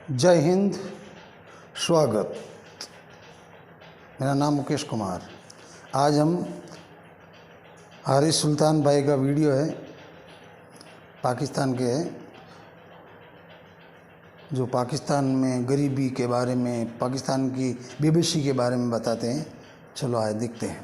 जय हिंद। स्वागत। मेरा नाम मुकेश कुमार। आज हम हारिस सुल्तान भाई का वीडियो है, पाकिस्तान के है, जो पाकिस्तान में गरीबी के बारे में, पाकिस्तान की बीबीसी के बारे में बताते हैं। चलो आए देखते हैं।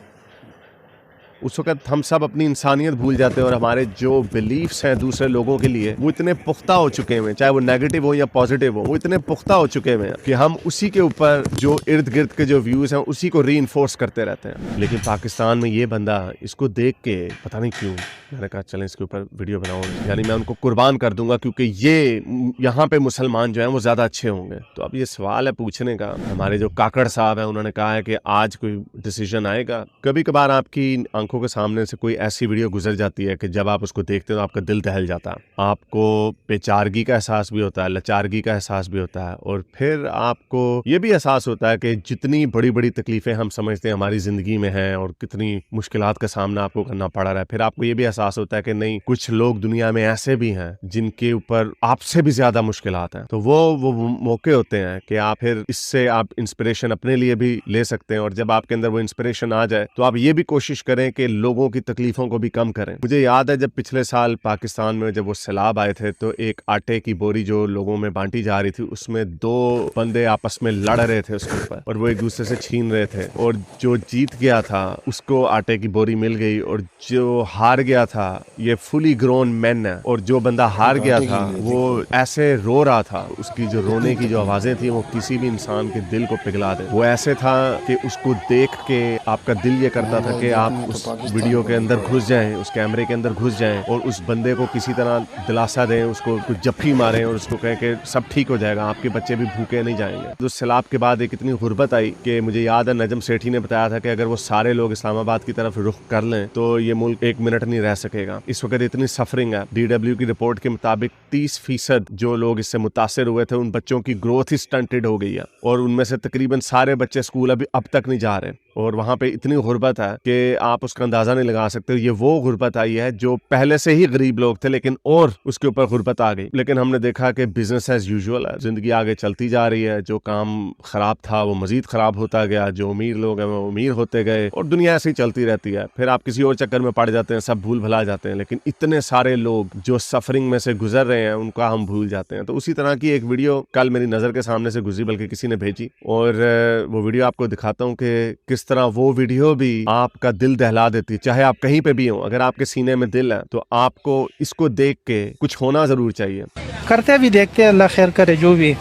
उस वक्त हम सब अपनी इंसानियत भूल जाते हैं और हमारे जो बिलीफ्स हैं दूसरे लोगों के लिए वो इतने पुख्ता हो चुके हैं, चाहे वो नेगेटिव हो या पॉजिटिव हो, वो इतने पुख्ता हो चुके हैं कि हम उसी के ऊपर जो इर्द गिर्द के जो व्यूज हैं उसी को रीइंफोर्स करते रहते हैं। लेकिन पाकिस्तान में ये बंदा, इसको देख के पता नहीं क्यों मैंने कहा चलें इसके ऊपर वीडियो बनाऊं, यानी मैं उनको कुर्बान कर दूंगा क्योंकि ये यहाँ पे मुसलमान जो हैं वो ज्यादा अच्छे होंगे। तो अब ये सवाल है पूछने का, हमारे जो काकड़ साहब हैं उन्होंने कहा है कि आज कोई डिसीजन आएगा। कभी कभार आपकी आंखों के सामने से कोई ऐसी वीडियो गुजर जाती है कि जब आप उसको देखते हो तो आपका दिल दहल जाता है, आपको बेचारगी का एहसास भी होता है, लाचारगी का एहसास भी होता है, और फिर आपको ये भी एहसास होता है कि जितनी बड़ी बड़ी तकलीफें हम समझते हैं हमारी जिंदगी में हैं और कितनी मुश्किलात का सामना आपको करना पड़ रहा है, फिर आपको ये भी एहसास होता है कि नहीं, कुछ लोग दुनिया में ऐसे भी हैं जिनके ऊपर आपसे भी ज्यादा मुश्किलात हैं। तो वो मौके होते हैं कि आप फिर इससे आप इंस्पिरेशन अपने लिए भी ले सकते हैं, और जब आपके अंदर वो इंस्पिरेशन आ जाए तो आप ये भी कोशिश करें कि लोगों की तकलीफों को भी कम करें। मुझे याद है जब पिछले साल पाकिस्तान में जब वो सैलाब आए थे तो एक आटे की बोरी जो लोगों में बांटी जा रही थी उसमें दो बंदे आपस में लड़ रहे थे उसके ऊपर, और वो एक दूसरे से छीन रहे थे, और जो जीत गया था उसको आटे की बोरी मिल गई, और जो हार गया था ये फुली ग्रोन मैन है, और जो बंदा हार गया था वो ऐसे रो रहा था, उसकी जो रोने की जो आवाजें थी वो किसी भी इंसान के दिल को पिघला दे। वो ऐसे था कि उसको देख के आपका दिल ये करता था कि आप उस वीडियो के अंदर घुस जाएं, उस कैमरे के अंदर घुस जाएं और उस बंदे को किसी तरह दिलासा दें, उसको कुछ जफ्फी मारें और उसको कहें कि सब ठीक हो जाएगा, आपके बच्चे भी भूखे नहीं जाएंगे। तो सैलाब के बाद एक इतनी गुर्बत आई कि मुझे याद है नजम सेठी ने बताया था कि अगर वो सारे लोग इस्लामाबाद की तरफ रुख कर लें तो ये मुल्क एक मिनट नहीं रह सकेगा। इस वक्त इतनी सफरिंग है। DW की रिपोर्ट के मुताबिक 30% जो लोग इससे मुतासर हुए थे उन बच्चों की ग्रोथ ही स्टंटेड हो गई है, और उनमें से तकरीबन सारे बच्चे स्कूल अभी अब तक नहीं जा रहे, और वहां पे इतनी गुर्बत है कि आप उसका अंदाजा नहीं लगा सकते। ये वो गुर्बत आई है जो पहले से ही गरीब लोग थे लेकिन और उसके ऊपर गुर्बत आ गई। लेकिन हमने देखा कि बिजनेस एज यूजुअल है, जिंदगी आगे चलती जा रही है, जो काम खराब था वो मजीद खराब होता गया, जो अमीर लोग हैं वो अमीर होते गए, और दुनिया ऐसे ही चलती रहती है। फिर आप किसी और चक्कर में पड़ जाते हैं, सब भूल भुला जाते हैं, लेकिन इतने सारे लोग जो सफरिंग में से गुजर रहे हैं उनका हम भूल जाते हैं। तो उसी तरह की एक वीडियो कल मेरी नजर के सामने से गुजरी, बल्कि किसी ने भेजी, और वो वीडियो आपको दिखाता हूँ कि किस तरह वो वीडियो भी आपका दिल दहला देती है, चाहे आप कहीं पे भी हो। अगर आपके सीने में दिल है तो आपको इसको देख के कुछ होना जरूर चाहिए। करते भी देखते हैं, अल्लाह खैर करे, जो भी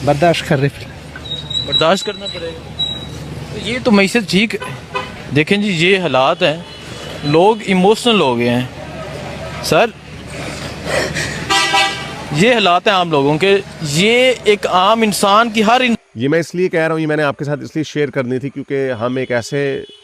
बर्दाश्त कर रहे, बर्दाश्त करना पड़ेगा। तो ये तो मैसेज ठीक है। देखें जी, ये हालात हैं, लोग इमोशनल हो गए हैं सर। ये हालात हैं आम लोगों के, ये एक आम इंसान की ये मैं इसलिए कह रहा हूँ, ये मैंने आपके साथ इसलिए शेयर करनी थी क्योंकि हम एक ऐसे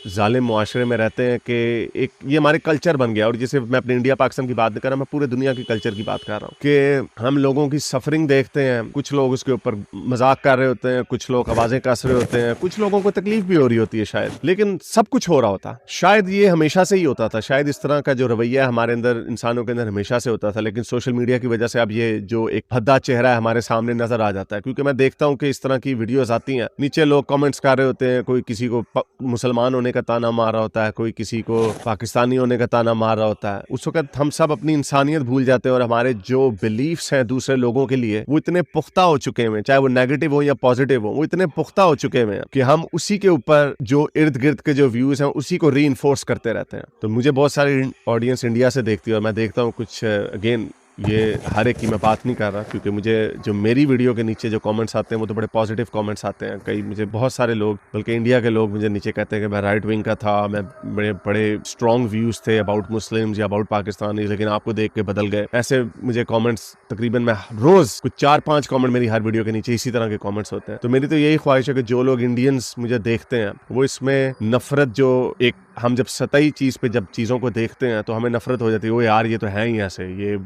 जालिम मुआशरे में रहते हैं कि एक ये हमारे कल्चर बन गया। और जैसे मैं अपने इंडिया पाकिस्तान की बात नहीं कर रहा, मैं पूरे दुनिया की कल्चर की बात कर रहा हूँ कि हम लोगों की सफरिंग देखते हैं, कुछ लोग उसके ऊपर मजाक कर रहे होते हैं, कुछ लोग आवाजें कस रहे होते हैं, कुछ लोगों को तकलीफ भी हो रही होती है शायद, लेकिन सब कुछ हो रहा होता। शायद ये हमेशा से ही होता था, शायद इस तरह का जो रवैया हमारे अंदर, इंसानों के अंदर हमेशा से होता था, लेकिन सोशल मीडिया की वजह से अब ये जो एक भद्दा चेहरा है हमारे सामने नजर आ जाता है। क्योंकि मैं देखता हूँ कि इस तरह की वीडियोस आती हैं, नीचे लोग कमेंट्स कर रहे होते हैं, कोई किसी को मुसलमान होने का ताना मार रहा होता है, कोई किसी को पाकिस्तानी होने का ताना मार रहा होता है। उस वक्त हम सब अपनी इंसानियत भूल जाते हैं और हमारे जो बिलीफ्स हैं दूसरे लोगों के लिए वो इतने पुख्ता हो चुके हैं, चाहे वो नेगेटिव हो या पॉजिटिव हो, वो इतने पुख्ता हो चुके हैं कि हम उसी के ऊपर जो इर्द गिर्द के जो व्यूज हैं उसी को रीइंफोर्स करते रहते हैं। तो मुझे बहुत सारी ऑडियंस इंडिया से देखती है और मैं देखता हूँ कुछ, अगेन ये हर एक की मैं बात नहीं कर रहा, क्योंकि मुझे जो मेरी वीडियो के नीचे जो कमेंट्स आते हैं वो तो बड़े पॉजिटिव कमेंट्स आते हैं। कई मुझे बहुत सारे लोग, बल्कि इंडिया के लोग मुझे नीचे कहते हैं कि मैं राइट विंग का था, मैं बड़े स्ट्रॉन्ग व्यूज थे अबाउट मुस्लिम्स या अबाउट पाकिस्तानी, लेकिन आपको देख के बदल गए। ऐसे मुझे कमेंट्स तकरीबन मैं रोज कुछ 4-5 कमेंट मेरी हर वीडियो के नीचे इसी तरह के कमेंट्स होते हैं। तो मेरी तो यही ख्वाहिश है कि जो लोग इंडियंस मुझे देखते हैं वो इसमें नफरत, जो एक हम जब सतही चीज पे जब चीजों को देखते हैं तो हमें नफरत हो जाती है, वो यार ये तो है ही ऐसे,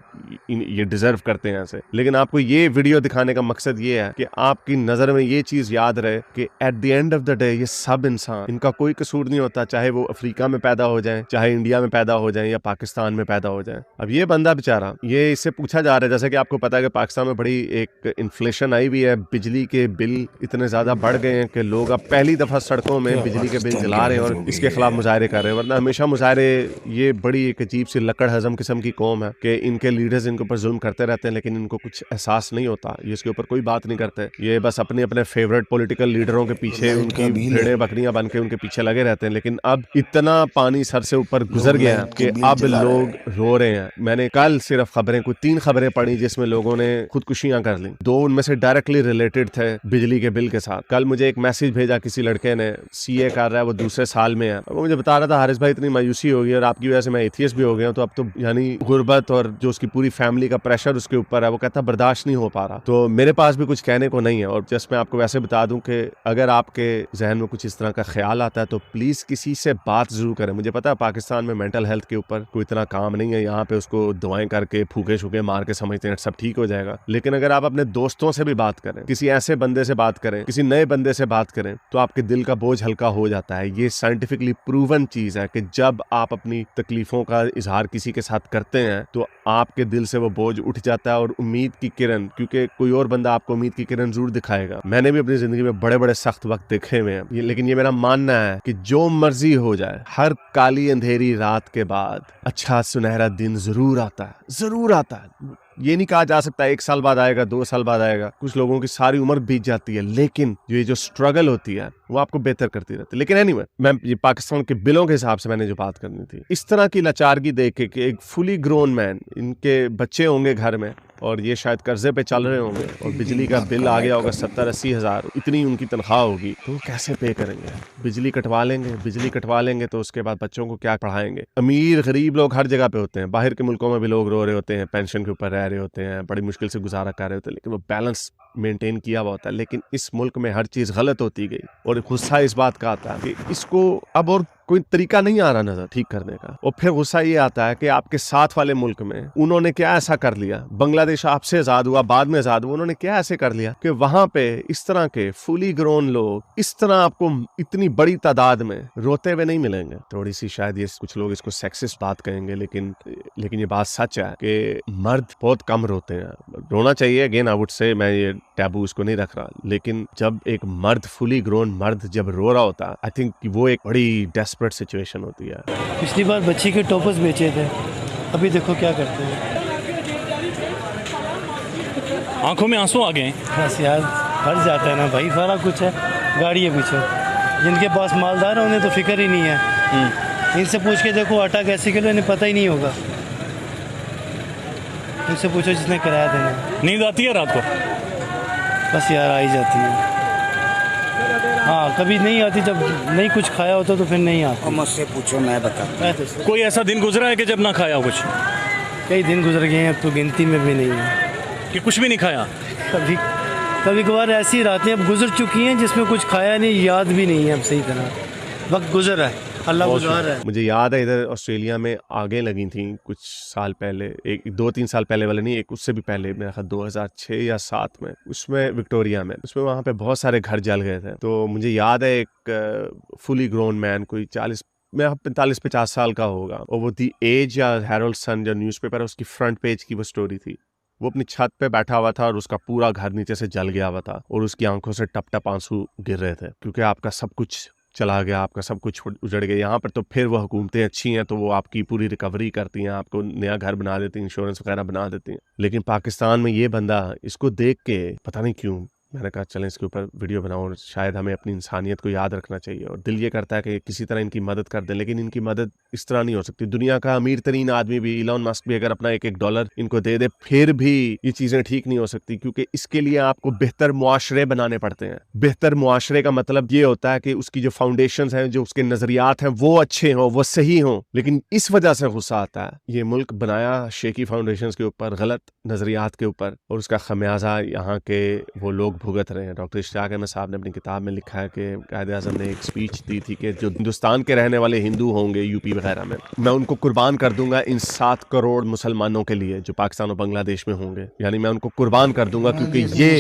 ये डिजर्व करते हैं ऐसे। लेकिन आपको ये वीडियो दिखाने का मकसद ये है कि आपकी नजर में ये चीज याद रहे कि at the end of the day ये सब इंसान, इनका कोई कसूर नहीं होता, चाहे वो अफ्रीका में पैदा हो जाए, चाहे इंडिया में पैदा हो जाए या पाकिस्तान में पैदा हो जाए। अब ये बंदा बेचारा, ये इससे पूछा जा रहा है, जैसे कि आपको पता है कि पाकिस्तान में बड़ी एक इन्फ्लेशन आई हुई है, बिजली के बिल इतने ज्यादा बढ़ गए हैं कि लोग अब पहली दफा सड़कों में बिजली के बिल जला रहे हैं और इसके खिलाफ मुजाहरे कर रहे हैं। वरना हमेशा मुजाहरे, ये बड़ी एक अजीब सी लकड़ हजम किस्म की कौम है कि इनके लीडर्स इनके ऊपर जुल्म करते रहते हैं, लेकिन इनको कुछ एहसास नहीं होता, ये इसके ऊपर कोई बात नहीं करते। ये बस अपने अपने फेवरेट पॉलिटिकल लीडरों के पीछे, उनकी भेड़ें बकरियां बन के उनके पीछे लगे रहते हैं। लेकिन अब इतना पानी सर से ऊपर गुजर गया है कि अब लोग रो रहे हैं। मैंने कल सिर्फ खबरें, कोई 3 खबरें पढ़ी जिसमें लोगों ने खुदकुशियां कर ली। 2 उनमें से डायरेक्टली रिलेटेड थे बिजली के बिल के साथ। कल मुझे एक मैसेज भेजा किसी लड़के ने, सीए कर रहा है, वो दूसरे साल में है, वो मुझे बता रहा था हारिस भाई इतनी मायूसी हो गई और आपकी वजह से मैं एथियस्ट भी हो गया, तो अब तो यानी गुर्बत और जो उसकी पूरी फैमिली का प्रेशर उसके ऊपर है, वो कहता बर्दाश्त नहीं हो पा रहा। तो मेरे पास भी कुछ कहने को नहीं है। और जस्ट मैं आपको वैसे बता दूं कि अगर आपके जहन में कुछ इस तरह का ख्याल आता है तो प्लीज किसी से बात जरूर करें। मुझे पता है पाकिस्तान में मेंटल हेल्थ के ऊपर कोई इतना काम नहीं है, यहाँ पे उसको दवाएं करके फूके शूके मार के समझते हैं सब ठीक हो जाएगा। लेकिन अगर आप अपने दोस्तों से भी बात करें, किसी ऐसे बंदे से बात करें, किसी नए बंदे से बात करें, तो आपके दिल का बोझ हल्का हो जाता है। ये साइंटिफिकली प्रूवन चीज है कि जब आप अपनी तकलीफों का इजहार किसी के साथ करते हैं तो आपके दिल से वो बोझ उठ जाता है और उम्मीद की किरण, क्योंकि कोई और बंदा आपको उम्मीद की किरण जरूर दिखाएगा। मैंने भी अपनी जिंदगी में बड़े बड़े सख्त वक्त देखे हुए हैं, लेकिन ये मेरा मानना है कि जो मर्जी हो जाए, हर काली अंधेरी रात के बाद अच्छा सुनहरा दिन जरूर आता है, जरूर आता है। ये नहीं कहा जा सकता 1 साल बाद आएगा, 2 साल बाद आएगा, कुछ लोगों की सारी उम्र बीत जाती है, लेकिन ये जो स्ट्रगल होती है वो आपको बेहतर करती रहती है। लेकिन एनीवे, मैं ये पाकिस्तान के बिलों के हिसाब से मैंने जो बात करनी थी, इस तरह की लाचारगी देख के कि एक फुली ग्रोन मैन, इनके बच्चे होंगे घर में और ये शायद कर्जे पे चल रहे होंगे और बिजली का बिल आ गया होगा 70-80 हज़ार, इतनी उनकी तनख्वाह होगी, तो वो कैसे पे करेंगे? बिजली कटवा लेंगे तो उसके बाद बच्चों को क्या पढ़ाएंगे? अमीर गरीब लोग हर जगह पे होते हैं, बाहर के मुल्कों में भी लोग रो रहे होते हैं, पेंशन के ऊपर रह रहे होते हैं, बड़ी मुश्किल से गुजारा कर रहे होते हैं, लेकिन वो बैलेंस मेंटेन किया हुआ होता है। लेकिन इस मुल्क में हर चीज गलत होती गई और गुस्सा इस बात का आता है कि इसको अब और कोई तरीका नहीं आ रहा नजर ठीक करने का। और फिर गुस्सा ये आता है कि आपके साथ वाले मुल्क में उन्होंने क्या ऐसा कर लिया, बांग्लादेश आपसे आजाद हुआ, बाद में आजाद हुआ, उन्होंने क्या ऐसे कर लिया कि वहां पे इस तरह के फुली ग्रोन लोग इस तरह आपको इतनी बड़ी तादाद में रोते हुए नहीं मिलेंगे। थोड़ी सी शायद ये कुछ लोग इसको सेक्सिस्ट बात कहेंगे, लेकिन ये बात सच है कि मर्द बहुत कम रोते हैं। रोना चाहिए, अगेन आई वुड से, मैं ये टैबू उसको नहीं रख रहा, लेकिन जब एक मर्द, फुली ग्रोन मर्द जब रो रहा होता है, आई थिंक वो एक बड़ी डेस्परेट सिचुएशन होती है। पिछली बार बच्ची के टॉपर्स बेचे थे, अभी देखो क्या करते हैं। आंखों में आंसू आ गए। बस यार, भर जाता है ना भाई, सारा कुछ है, गाड़ी है पीछे। जिनके पास मालदार है उन्हें तो फिक्र ही नहीं है। इनसे पूछ के देखो आटा कैसे किलो, इन्हें पता ही नहीं होगा। इनसे पूछो जिसने किराया देना है। नींद आती है रात को? बस यार आ ही जाती है। हाँ, कभी नहीं आती, जब नहीं कुछ खाया होता तो फिर नहीं आती। मुझसे पूछो, मैं बताता हूँ। कोई ऐसा दिन गुजरा है कि जब ना खाया हो कुछ? कई दिन गुजर गए हैं, अब तो गिनती में भी नहीं है कि कुछ भी नहीं खाया। कभी कभार ऐसी रातें अब गुजर चुकी हैं जिसमें कुछ खाया नहीं, याद भी नहीं है अब सही तरह, वक्त गुजर है, अल्लाह गुजार है। मुझे याद है इधर ऑस्ट्रेलिया में आगे लगी थी कुछ साल पहले, एक 2-3 साल पहले वाले नहीं, एक उससे भी पहले, मेरा ख्याल 2006 या 7 में, उसमें विक्टोरिया में, उसमें वहाँ पे बहुत सारे घर जल गए थे। तो मुझे याद है एक फुली ग्रोन मैन, कोई 45-50 साल का होगा, और वो दी एज या हेरल्ड सन जो न्यूज़पेपर है उसकी फ्रंट पेज की वो स्टोरी थी। वो अपनी छत पे बैठा हुआ था और उसका पूरा घर नीचे से जल गया हुआ था और उसकी आंखों से टप टप आंसू गिर रहे थे, क्योंकि आपका सब कुछ चला गया, आपका सब कुछ उजड़ गया। यहाँ पर तो फिर वो हुकूमतें अच्छी हैं तो वो आपकी पूरी रिकवरी करती हैं, आपको नया घर बना देती हैं, इंश्योरेंस वगैरह बना देती हैं। लेकिन पाकिस्तान में ये बंदा, इसको देख के पता नहीं क्यों मैंने कहा चलें इसके ऊपर वीडियो बनाऊं, शायद हमें अपनी इंसानियत को याद रखना चाहिए और दिल ये करता है कि किसी तरह इनकी मदद कर दें, लेकिन इनकी मदद इस तरह नहीं हो सकती। दुनिया का अमीर तरीन आदमी भी, इलॉन मस्क भी, अगर अपना एक डॉलर इनको दे दे फिर भी ये चीजें ठीक नहीं हो सकती, क्योंकि इसके लिए आपको बेहतर मुआशरे बनाने पड़ते हैं। बेहतर मुआशरे का मतलब ये होता है कि उसकी जो फाउंडेशंस हैं, जो उसके नजरियात हैं वो अच्छे हों, वो सही हों। लेकिन इस वजह से गुस्सा आता है, ये मुल्क बनाया शेकी फाउंडेशंस के ऊपर, गलत नजरियात के ऊपर, और उसका खमियाजा यहाँ के वो लोग भुगत रहे हैं। डॉक्टर इशतियाक अहमद साहब ने अपनी किताब में लिखा है कि कायदे आज़म ने एक स्पीच दी थी कि जो हिंदुस्तान के रहने वाले हिंदू होंगे यूपी वगैरह में, मैं उनको कुर्बान कर दूंगा इन 7 करोड़ मुसलमानों के लिए जो पाकिस्तान और बांग्लादेश में होंगे। यानी मैं उनको कुर्बान कर दूंगा क्योंकि ये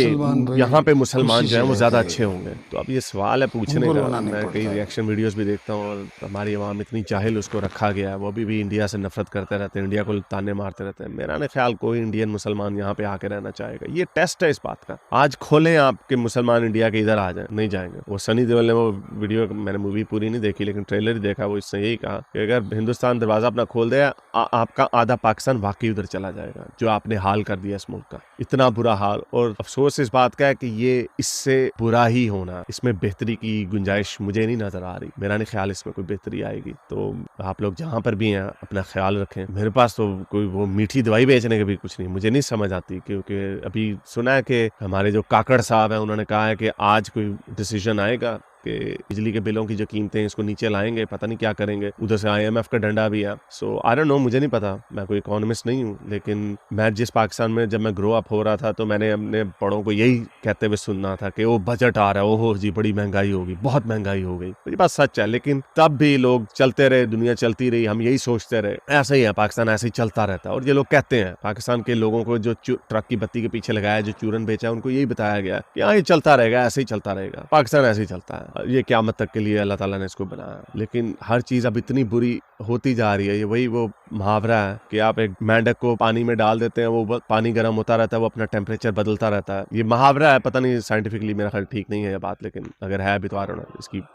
यहाँ पे मुसलमान जो है वो ज़्यादा अच्छे होंगे। तो अब ये सवाल है पूछने का, मैं कई रिएक्शन वीडियोस भी देखता हूँ और हमारी आवाम इतनी जाहिल उसको रखा गया है, वो भी इंडिया से नफरत करते रहते हैं, इंडिया को ताने मारते रहते हैं। मेरा नहीं ख्याल कोई इंडियन मुसलमान यहाँ पे आके रहना चाहेगा। ये टेस्ट है इस बात का। आज खोलें आपके मुसलमान इंडिया के इधर आ जाए, नहीं जाएंगे। वो सनी देओल ने वो वीडियो, मैंने मूवी पूरी नहीं देखी लेकिन ट्रेलर ही देखा, वो इसने यही कहा कि अगर हिंदुस्तान दरवाजा अपना खोल दे आपका आधा पाकिस्तान वाकई उधर चला जाएगा, जो आपने हाल कर दिया इस मुल्क का, इतना बुरा हाल। और अफसोस इस बात का है कि ये इससे बुरा ही होना, इसमें बेहतरी की गुंजाइश मुझे नहीं नजर आ रही। मेरा नहीं ख्याल इसमें कोई बेहतरी आएगी। तो आप लोग जहाँ पर भी हैं अपना ख्याल रखें। मेरे पास तो कोई वो मीठी दवाई बेचने के भी कुछ नहीं, मुझे नहीं समझ आती। क्योंकि अभी सुना है कि हमारे जो काकड़ साहब हैं उन्होंने कहा है कि आज कोई डिसीजन आएगा कि बिजली के बिलों की जो कीमतें हैं इसको नीचे लाएंगे, पता नहीं क्या करेंगे। उधर से IMF का डंडा भी है। सो आई डोंट नो, मुझे नहीं पता, मैं कोई इकोनॉमिस्ट नहीं हूँ। लेकिन मैं जिस पाकिस्तान में जब मैं ग्रो अप हो रहा था तो मैंने अपने बड़ों को यही कहते हुए सुनना था कि वो बजट आ रहा है, ओहो जी बड़ी महंगाई होगी, बहुत महंगाई हो गई। ये बात सच है, लेकिन तब भी लोग चलते रहे, दुनिया चलती रही, हम यही सोचते रहे ऐसा ही है, पाकिस्तान ऐसे ही चलता रहता है। और ये लोग कहते हैं, पाकिस्तान के लोगों को जो ट्रक की बत्ती के पीछे लगाया, जो चूरन बेचा, उनको यही बताया गया कि हाँ ये चलता रहेगा, ऐसे ही चलता रहेगा, पाकिस्तान ऐसे ही चलता है, ये क़यामत तक के लिए अल्लाह ताला ने इसको बनाया। लेकिन हर चीज़ अब इतनी बुरी होती जा रही है। ये वही वो मुहावरा है कि आप एक मेंढक को पानी में डाल देते हैं, वो पानी गर्म होता रहता है, वो अपना टेम्परेचर बदलता रहता है। ये मुहावरा है, पता नहीं साइंटिफिकली मेरा ख्याल ठीक नहीं है ये बात, लेकिन अगर है भी तो आरोना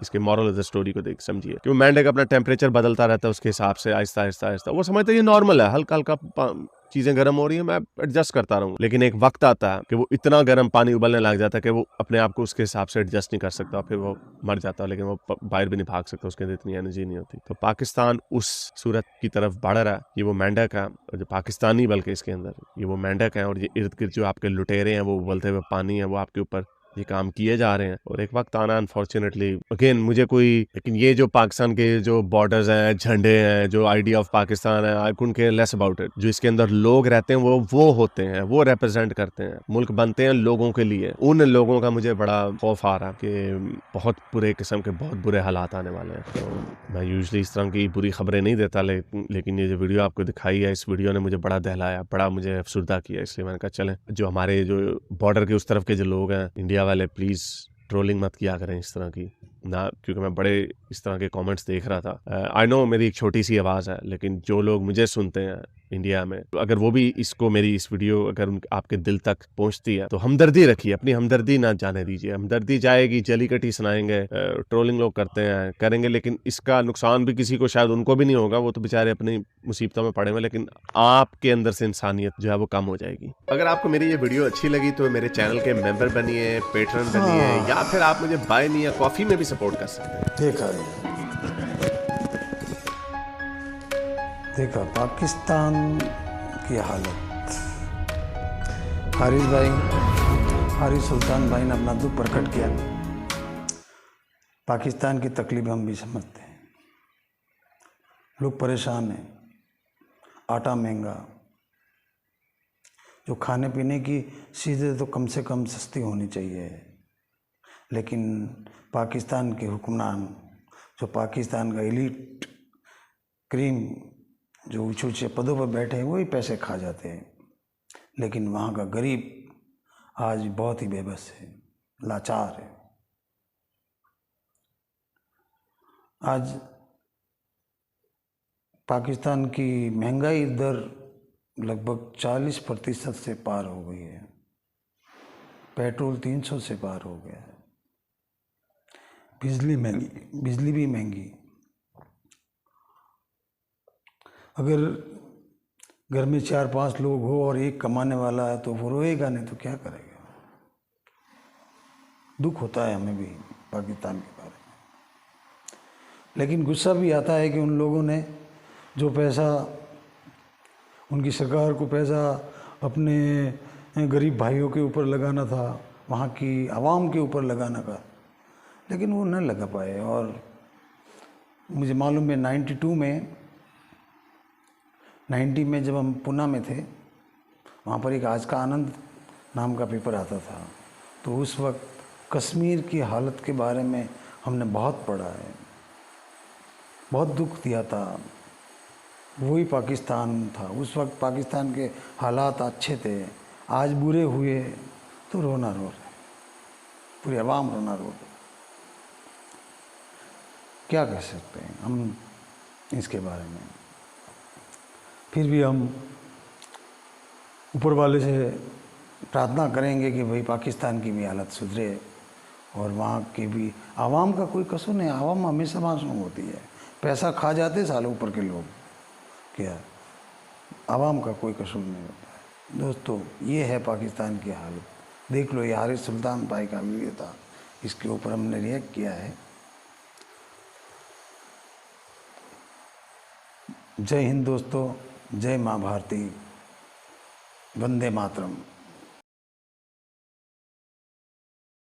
इसके मॉरल ऑफ द स्टोरी को देख समझिए कि वो मेंढक अपना टेम्परेचर बदलता रहता है उसके हिसाब से, आहिस्ता आहिस्ता आहिस्ता। वो समझते ये नॉर्मल है, हल्का हल्का चीज़ें गर्म हो रही हैं, मैं एडजस्ट करता रहूँ। लेकिन एक वक्त आता है कि वो इतना गर्म पानी उबलने लग जाता है कि वो अपने आप को उसके हिसाब से एडजस्ट नहीं कर सकता, फिर वो मर जाता है। लेकिन वो बाहर भी नहीं भाग सकता, उसके अंदर इतनी एनर्जी नहीं होती। तो पाकिस्तान उस सूरत की तरफ बढ़ रहा है। ये वो मेंढक है, जो पाकिस्तानी बल्कि इसके अंदर ये वो मेंढक है, और ये इर्द गिर्द जो आपके लुटेरे हैं, वो उबलते हुए पानी है, वो आपके ऊपर ये काम किए जा रहे हैं। और एक वक्त आना अनफॉर्चुनेटली अगेन मुझे कोई, लेकिन ये जो पाकिस्तान के जो बॉर्डर्स हैं, झंडे हैं, जो आइडिया ऑफ पाकिस्तान है, I couldn't care less about it. जो इसके अंदर लोग रहते हैं वो होते हैं, वो रिप्रेजेंट करते हैं, मुल्क बनते हैं लोगों के लिए। उन लोगों का मुझे बड़ा खौफ आ रहा कि बहुत बुरे किस्म के बहुत बुरे हालात आने वाले हैं। तो मैं यूजली इस तरह की बुरी खबरें नहीं देता, लेकिन ये जो वीडियो आपको दिखाई है, इस वीडियो ने मुझे बड़ा दहलाया, बड़ा मुझे अफसुर्दा किया। इसलिए मैंने कहा चलें, जो हमारे जो बॉर्डर के उस तरफ के जो लोग हैं इंडिया वाले, प्लीज़ ट्रोलिंग मत किया करें इस तरह की ना, क्योंकि मैं बड़े इस तरह के कमेंट्स देख रहा था। आई नो मेरी एक छोटी सी आवाज़ है, लेकिन जो लोग मुझे सुनते हैं इंडिया में, अगर वो भी इसको मेरी इस वीडियो अगर आपके दिल तक पहुंचती है तो हमदर्दी रखिए, अपनी हमदर्दी ना जाने दीजिए। हमदर्दी जाएगी, जली कटी सुनाएंगे, ट्रोलिंग लोग करते हैं, करेंगे, लेकिन इसका नुकसान भी किसी को, शायद उनको भी नहीं होगा, वो तो बेचारे अपनी मुसीबतों में पड़े हुए, लेकिन आपके अंदर से इंसानियत जो है वो कम हो जाएगी। अगर आपको मेरी ये वीडियो अच्छी लगी तो मेरे चैनल के मेंबर बनिए, पेट्रन बनिए, या फिर आप मुझे बाय मी या कॉफी में भी सपोर्ट कर सकते हैं। देखा पाकिस्तान की हालत। हारिस सुल्तान भाई ने अपना दुख प्रकट किया। पाकिस्तान की तकलीफ हम भी समझते हैं, लोग परेशान हैं, आटा महंगा, जो खाने पीने की चीज़ें तो कम से कम सस्ती होनी चाहिए। लेकिन पाकिस्तान के हुक्मरान, जो पाकिस्तान का एलीट क्रीम, जो ऊँचे ऊँचे पदों पर बैठे हैं, वही पैसे खा जाते हैं। लेकिन वहाँ का गरीब आज बहुत ही बेबस है, लाचार है। आज पाकिस्तान की महंगाई दर लगभग 40% से पार हो गई है। पेट्रोल 300 से पार हो गया है। बिजली भी महंगी। अगर घर में 4-5 लोग हो और एक कमाने वाला है तो वो रोएगा नहीं तो क्या करेगा। दुख होता है हमें भी पाकिस्तान के बारे में, लेकिन गुस्सा भी आता है कि उन लोगों ने जो पैसा, उनकी सरकार को पैसा अपने गरीब भाइयों के ऊपर लगाना था, वहाँ की आवाम के ऊपर लगाना था, लेकिन वो न लगा पाए। और मुझे मालूम है 90 में जब हम पुणे में थे, वहाँ पर एक आज का आनंद नाम का पेपर आता था। तो उस वक्त कश्मीर की हालत के बारे में हमने बहुत पढ़ा है, बहुत दुख दिया था। वही पाकिस्तान था, उस वक्त पाकिस्तान के हालात अच्छे थे, आज बुरे हुए तो रोना रो रहे, पूरी आवाम रोना रो रही। क्या कह सकते हैं हम इसके बारे में। फिर भी हम ऊपर वाले से प्रार्थना करेंगे कि भाई पाकिस्तान की भी हालत सुधरे और वहाँ की भी आवाम का कोई कसूर नहीं। आवाम हमेशा मासूम होती है, पैसा खा जाते साल ऊपर के लोग, क्या आवाम का कोई कसूर नहीं होता है। दोस्तों, ये है पाकिस्तान की हालत। देख लो, ये हारिस सुल्तान भाई का वीडियो था, इसके ऊपर हमने रिएक्ट किया है। जय हिंद दोस्तों, जय माँ भारती, वंदे मातरम।